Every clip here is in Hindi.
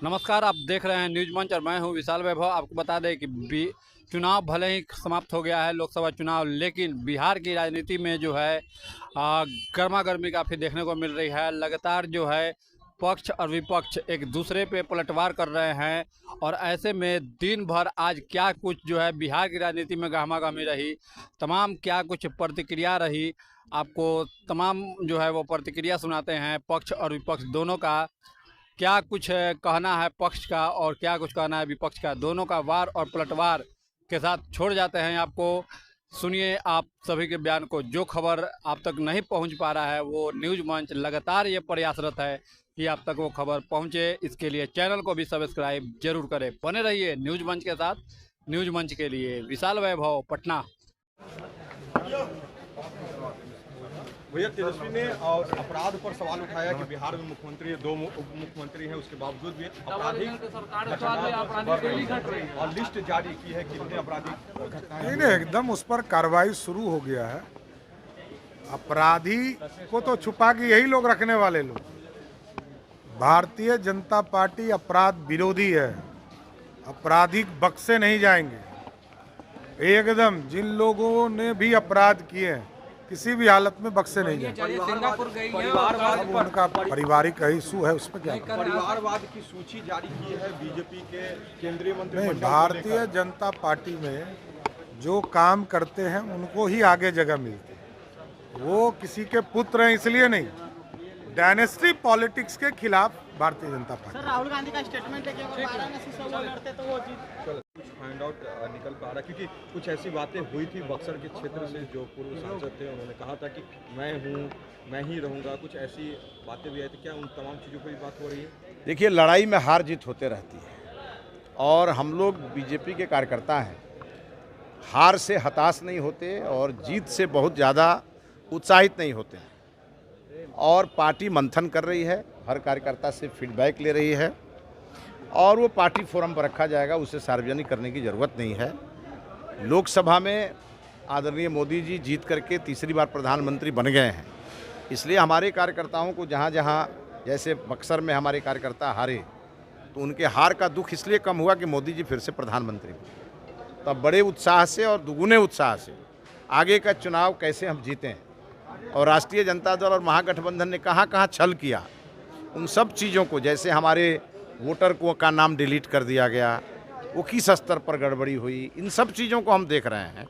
नमस्कार, आप देख रहे हैं न्यूज मंच और मैं हूं विशाल वैभव। आपको बता दें कि चुनाव भले ही समाप्त हो गया है, लोकसभा चुनाव, लेकिन बिहार की राजनीति में जो है गर्मा गर्मी काफ़ी देखने को मिल रही है। लगातार जो है पक्ष और विपक्ष एक दूसरे पे पलटवार कर रहे हैं और ऐसे में दिन भर आज क्या कुछ जो है बिहार की राजनीति में गहमा गहमी रही, तमाम क्या कुछ प्रतिक्रिया रही, आपको तमाम जो है वो प्रतिक्रिया सुनाते हैं पक्ष और विपक्ष दोनों का। क्या कुछ कहना है पक्ष का और क्या कुछ कहना है विपक्ष का, दोनों का वार और पलटवार के साथ छोड़ जाते हैं आपको। सुनिए आप सभी के बयान को। जो खबर आप तक नहीं पहुंच पा रहा है वो न्यूज मंच लगातार ये प्रयासरत है कि आप तक वो खबर पहुंचे। इसके लिए चैनल को भी सब्सक्राइब जरूर करें। बने रहिए न्यूज मंच के साथ। न्यूज मंच के लिए विशाल वैभव, पटना। भैया, तेजस्वी ने और अपराध पर सवाल उठाया कि बिहार में मुख्यमंत्री दो उप मुख्यमंत्री हैं, उसके बावजूद भी आपराधिक और लिस्ट जारी की है कितने आपराधिक घटनाएं। नहीं, एकदम उस पर कार्रवाई शुरू हो गया है। अपराधी को तो छुपा के यही लोग रखने वाले लोग। भारतीय जनता पार्टी अपराध विरोधी है, आपराधिक बक्से नहीं जाएंगे। एकदम जिन लोगों ने भी अपराध किए हैं किसी भी हालत में बक्से नहीं जाएंगे। परिवारवाद उनका पारिवारिक इशू है, उस पर क्या परिवारवाद की सूची जारी की है बीजेपी के केंद्रीय मंत्री। नहीं, भारतीय जनता पार्टी में जो काम करते हैं उनको ही आगे जगह मिलती है। वो किसी के पुत्र हैं इसलिए नहीं, डायनेस्टी पॉलिटिक्स के खिलाफ भारतीय जनता पार्टी। सर, राहुल गांधी का स्टेटमेंट है कि अगर वाराणसी से वो लड़ते तो वो जीत। कुछ फाइंड आउट निकल पा रहा, क्योंकि कुछ ऐसी बातें हुई थी बक्सर के क्षेत्र से, जो पूर्व सांसद थे उन्होंने कहा था कि मैं हूँ, मैं ही रहूँगा, कुछ ऐसी बातें भी आई थी। क्या उन तमाम चीज़ों पर भी बात हो रही है? देखिए, लड़ाई में हार जीत होते रहती है और हम लोग बीजेपी के कार्यकर्ता हैं, हार से हताश नहीं होते और जीत से बहुत ज़्यादा उत्साहित नहीं होते हैं। और पार्टी मंथन कर रही है, हर कार्यकर्ता से फीडबैक ले रही है और वो पार्टी फोरम पर रखा जाएगा, उसे सार्वजनिक करने की ज़रूरत नहीं है। लोकसभा में आदरणीय मोदी जी जीत करके तीसरी बार प्रधानमंत्री बन गए हैं, इसलिए हमारे कार्यकर्ताओं को जहाँ जहाँ, जैसे बक्सर में हमारे कार्यकर्ता हारे तो उनके हार का दुख इसलिए कम हुआ कि मोदी जी फिर से प्रधानमंत्री बने। तो अब बड़े उत्साह से और दुगुने उत्साह से आगे का चुनाव कैसे हम जीतें, और राष्ट्रीय जनता दल और महागठबंधन ने कहाँ कहाँ छल किया, उन सब चीज़ों को, जैसे हमारे वोटर को का नाम डिलीट कर दिया गया, वो किस स्तर पर गड़बड़ी हुई, इन सब चीज़ों को हम देख रहे हैं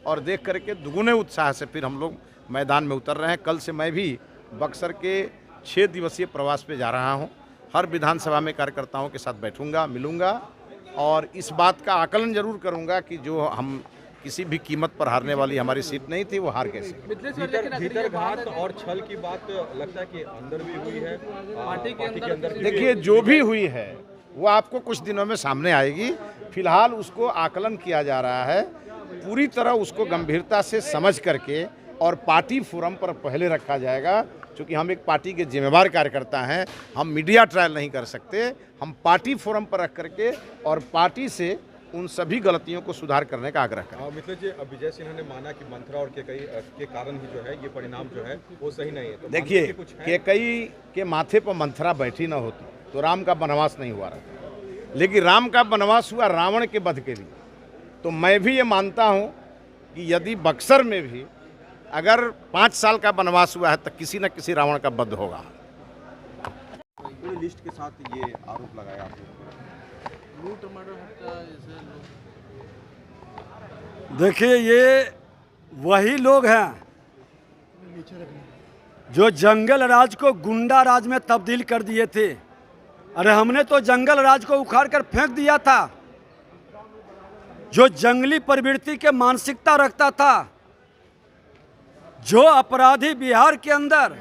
और देख करके दुगुने उत्साह से फिर हम लोग मैदान में उतर रहे हैं। कल से मैं भी बक्सर के 6 दिवसीय प्रवास पे जा रहा हूं। हर विधानसभा में कार्यकर्ताओं के साथ बैठूंगा, मिलूंगा और इस बात का आकलन जरूर करूंगा कि जो हम किसी भी कीमत पर हारने वाली हमारी सीट नहीं थी, वो हार कैसे। भीतर घात और छल की बात लगता है कि अंदर भी हुई है, पार्टी के अंदर। देखिए, जो भी हुई है वो आपको कुछ दिनों में सामने आएगी। फिलहाल उसको आकलन किया जा रहा है, पूरी तरह उसको गंभीरता से समझ करके और पार्टी फोरम पर पहले रखा जाएगा। क्योंकि हम एक पार्टी के जिम्मेवार कार्यकर्ता हैं, हम मीडिया ट्रायल नहीं कर सकते। हम पार्टी फोरम पर रख करके और पार्टी से उन सभी गलतियों को सुधार करने का आग्रह करें। मित्र जी, विजय सिन्हा ने माना कि मंत्रा और केकई के कारण ही जो है ये परिणाम जो है वो सही नहीं है। तो देखिए, केकई के माथे पर मंथरा बैठी ना होती तो राम का वनवास नहीं हुआ रहता, लेकिन राम का वनवास हुआ रावण के वध के लिए। तो मैं भी ये मानता हूँ कि यदि बक्सर में भी अगर 5 साल का वनवास हुआ है तो किसी न किसी रावण का वध होगा। पूरी लिस्ट के साथ ये आरोप लगाया आपने। देखिए, ये वही लोग हैं जो जंगल राज को गुंडा राज में तब्दील कर दिए थे। अरे हमने तो जंगल राज को उखाड़ कर फेंक दिया था। जो जंगली प्रवृत्ति के मानसिकता रखता था, जो अपराधी बिहार के अंदर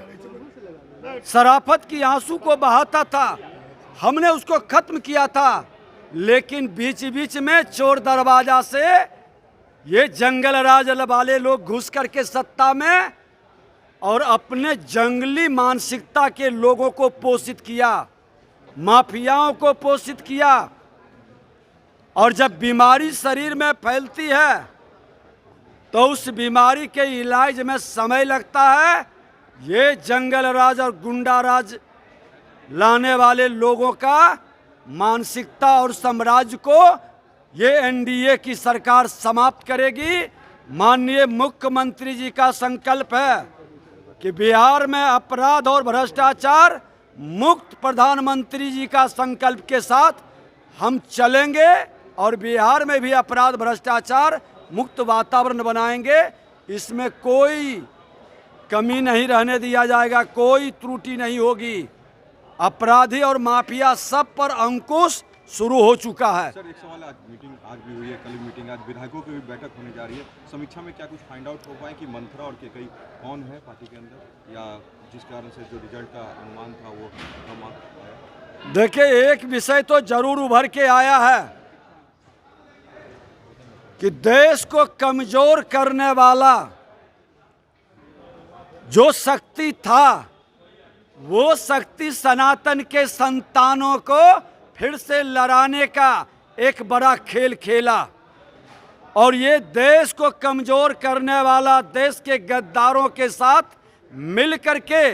शराफत की आंसू को बहाता था, हमने उसको खत्म किया था। लेकिन बीच बीच में चोर दरवाजा से ये जंगल राज वाले लोग घुस करके सत्ता में और अपने जंगली मानसिकता के लोगों को पोषित किया, माफियाओं को पोषित किया। और जब बीमारी शरीर में फैलती है तो उस बीमारी के इलाज में समय लगता है। ये जंगल राज और गुंडा राज लाने वाले लोगों का मानसिकता और साम्राज्य को ये एनडीए की सरकार समाप्त करेगी। माननीय मुख्यमंत्री जी का संकल्प है कि बिहार में अपराध और भ्रष्टाचार मुक्त प्रधानमंत्री जी का संकल्प के साथ हम चलेंगे और बिहार में भी अपराध भ्रष्टाचार मुक्त वातावरण बनाएंगे। इसमें कोई कमी नहीं रहने दिया जाएगा, कोई त्रुटि नहीं होगी। अपराधी और माफिया सब पर अंकुश शुरू हो चुका है। सर एक सवाल, आज मीटिंग आज भी हुई है, कल मीटिंग, आज विधायकों की भी बैठक होने जा रही है। समीक्षा में क्या कुछ फाइंड आउट हो पाए कि मंत्रा और केकई कौन है पार्टी के अंदर, या जिस कारण से जो रिजल्ट का अनुमान था वो कम आया? देखिए, एक विषय तो जरूर उभर के आया है कि देश को कमजोर करने वाला जो शक्ति था वो शक्ति सनातन के संतानों को फिर से लड़ाने का एक बड़ा खेल खेला, और ये देश को कमजोर करने वाला देश के गद्दारों के साथ मिल करके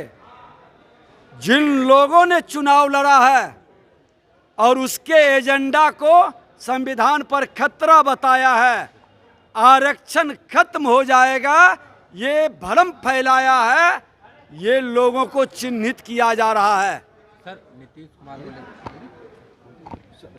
जिन लोगों ने चुनाव लड़ा है और उसके एजेंडा को संविधान पर खतरा बताया है, आरक्षण खत्म हो जाएगा, ये भ्रम फैलाया है, ये लोगों को चिन्हित किया जा रहा है। सर नीतीश कुमार को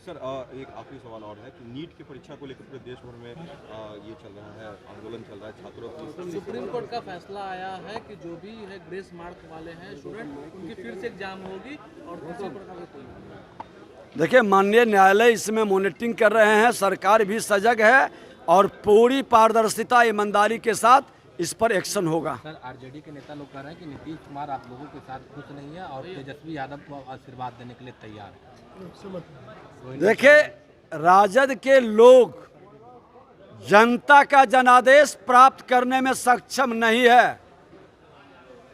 सर एक आखिरी सवाल और है कि नीट की परीक्षा को लेकर पूरे देश भर में ये चल रहा है, आंदोलन चल रहा है छात्रों की। सुप्रीम कोर्ट का फैसला आया है कि जो भी है ग्रेस मार्क वाले हैं स्टूडेंट, उनकी फिर से एग्जाम होगी और दूसरे प्रकार की। देखिए, माननीय न्यायालय इसमें मॉनिटरिंग कर रहे हैं, सरकार भी सजग है और पूरी पारदर्शिता ईमानदारी के साथ इस पर एक्शन होगा। सर आरजेडी के नेता लोग कह रहे हैं कि नीतीश कुमार आप लोगों के साथ खुश नहीं है और तेजस्वी यादव को आशीर्वाद देने के लिए तैयार है। देखिए, राजद के लोग जनता का जनादेश प्राप्त करने में सक्षम नहीं है।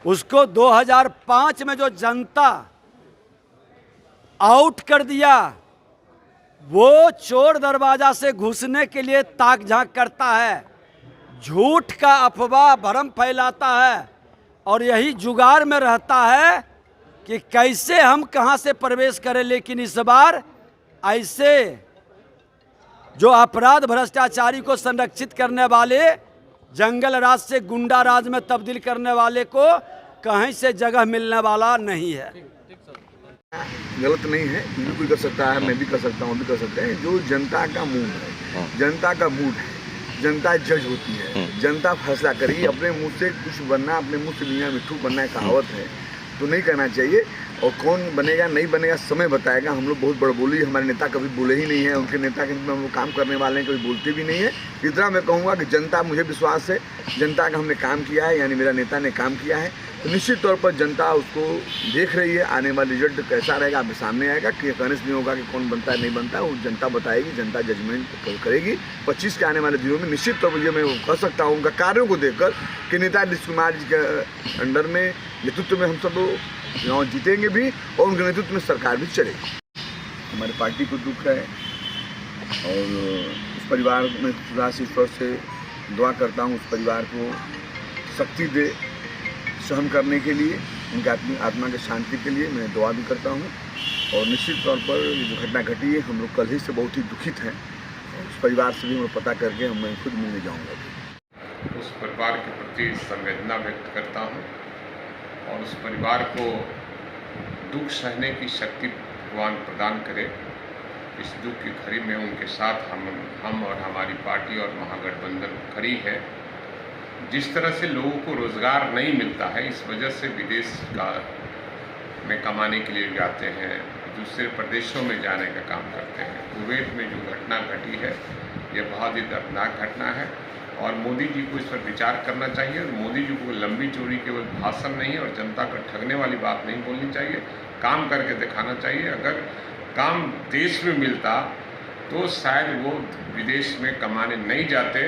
उसको 2005 में जो जनता आउट कर दिया, वो चोर दरवाजा से घुसने के लिए ताक झांक करता है, झूठ का अफवाह भ्रम फैलाता है और यही जुगाड़ में रहता है कि कैसे हम कहां से प्रवेश करें। लेकिन इस बार ऐसे जो अपराध भ्रष्टाचारी को संरक्षित करने वाले, जंगल राज से गुंडा राज में तब्दील करने वाले को कहीं से जगह मिलने वाला नहीं है। गलत नहीं है, ये कोई कर सकता है, मैं भी कर सकता हूँ, वो भी कर सकते हैं। जो जनता का मूड है, जनता का मूड है, जनता जज होती है, जनता फैसला करेगी। अपने मुंह से कुछ बनना, अपने मुंह से मियां मिट्ठू बनना कहावत है, तो नहीं कहना चाहिए। और कौन बनेगा नहीं बनेगा समय बताएगा। हम लोग बहुत बड़बोली, हमारे नेता कभी बोले ही नहीं है, उनके नेता के में हम लोग काम करने वाले हैं, कभी बोलते भी नहीं है। इतना मैं कहूँगा कि जनता, मुझे विश्वास है जनता का हमने काम किया है, यानी मेरा नेता ने काम किया है, तो निश्चित तौर पर जनता उसको देख रही है। आने वाला रिजल्ट कैसा रहेगा आपके सामने आएगा। कि कहने से नहीं होगा कि कौन बनता है नहीं बनता है, वो जनता बताएगी, जनता जजमेंट करेगी। 25 के आने वाले दिनों में निश्चित तौर पर ये मैं कह सकता हूँ उनका कार्यों को देखकर कि नेता नीतीश कुमार जी के अंडर में, नेतृत्व में हम सब लोग चुनाव जीतेंगे भी और उनके नेतृत्व में सरकार भी चलेगी। हमारी पार्टी को दुख है और उस परिवार में खुदा से ईश्वर से दुआ करता हूँ उस परिवार को शक्ति दे सहन करने के लिए, उनके आत्मा के शांति के लिए मैं दुआ भी करता हूँ। और निश्चित तौर पर ये जो घटना घटी है, हम लोग कल ही से बहुत ही दुखित हैं और उस परिवार से भी मैं पता करके मैं खुद मिलने जाऊँगा। उस परिवार के प्रति संवेदना व्यक्त करता हूँ और उस परिवार को दुख सहने की शक्ति भगवान प्रदान करे। इस दुख की घड़ी में उनके साथ हम और हमारी पार्टी और महागठबंधन खड़ी है। जिस तरह से लोगों को रोज़गार नहीं मिलता है, इस वजह से विदेश में कमाने के लिए जाते हैं, दूसरे प्रदेशों में जाने का काम करते हैं। कुवैत में जो घटना घटी है, ये बहुत ही दर्दनाक घटना है और मोदी जी को इस पर विचार करना चाहिए। और मोदी जी को लंबी चौड़ी केवल भाषण नहीं और जनता को ठगने वाली बात नहीं बोलनी चाहिए, काम करके दिखाना चाहिए। अगर काम देश में मिलता तो शायद वो विदेश में कमाने नहीं जाते।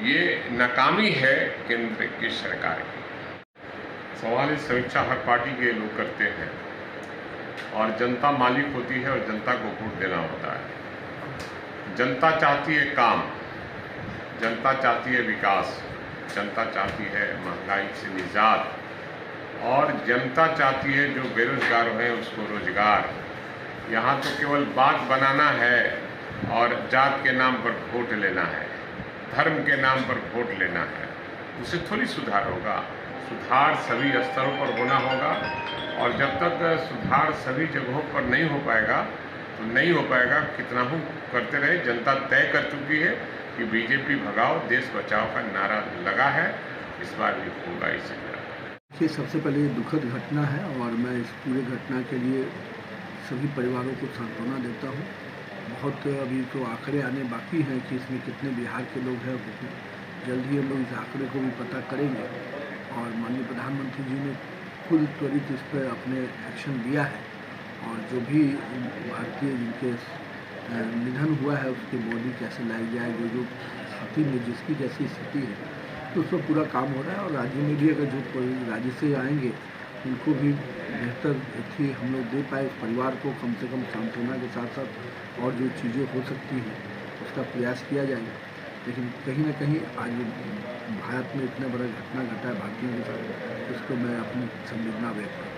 ये नाकामी है केंद्र की सरकार की। सवाल समीक्षा हर पार्टी के लोग करते हैं और जनता मालिक होती है और जनता को वोट देना होता है। जनता चाहती है काम, जनता चाहती है विकास, जनता चाहती है महंगाई से निजात और जनता चाहती है जो बेरोजगार हैं उसको रोजगार। यहाँ तो केवल बात बनाना है और जात के नाम पर वोट लेना है, धर्म के नाम पर वोट लेना है, उससे थोड़ी सुधार होगा। सुधार सभी स्तरों पर होना होगा और जब तक सुधार सभी जगहों पर नहीं हो पाएगा तो नहीं हो पाएगा। कितना हम करते रहे, जनता तय कर चुकी है कि बीजेपी भगाओ देश बचाओ का नारा लगा है, इस बार भी होगा इसी तरह। ये सबसे पहले ये दुखद घटना है और मैं इस पूरे घटना के लिए सभी परिवारों को सांत्वना देता हूँ। बहुत अभी तो आंकड़े आने बाकी हैं कि इसमें कितने बिहार के लोग हैं, जल्द ही हम लोग इस आंकड़े को भी पता करेंगे और माननीय प्रधानमंत्री जी ने खुद त्वरित इस पर अपने एक्शन लिया है और जो भी भारतीय जिनके निधन हुआ है उसकी बॉडी कैसे लाई जाए, जो स्थिति में जिसकी जैसी स्थिति है तो उस पर पूरा काम हो रहा है और राज्य में भी अगर जो कोई राज्य से आएंगे उनको भी बेहतर थी हम लोग दे पाए, उस परिवार को कम से कम सांत्वना के साथ साथ और जो चीज़ें हो सकती हैं उसका प्रयास किया जाएगा। लेकिन कहीं ना कहीं आज भारत में इतना बड़ा घटना घटा है भारतीयों के साथ, इसको मैं अपनी संवेदना व्यक्त करता हूँ।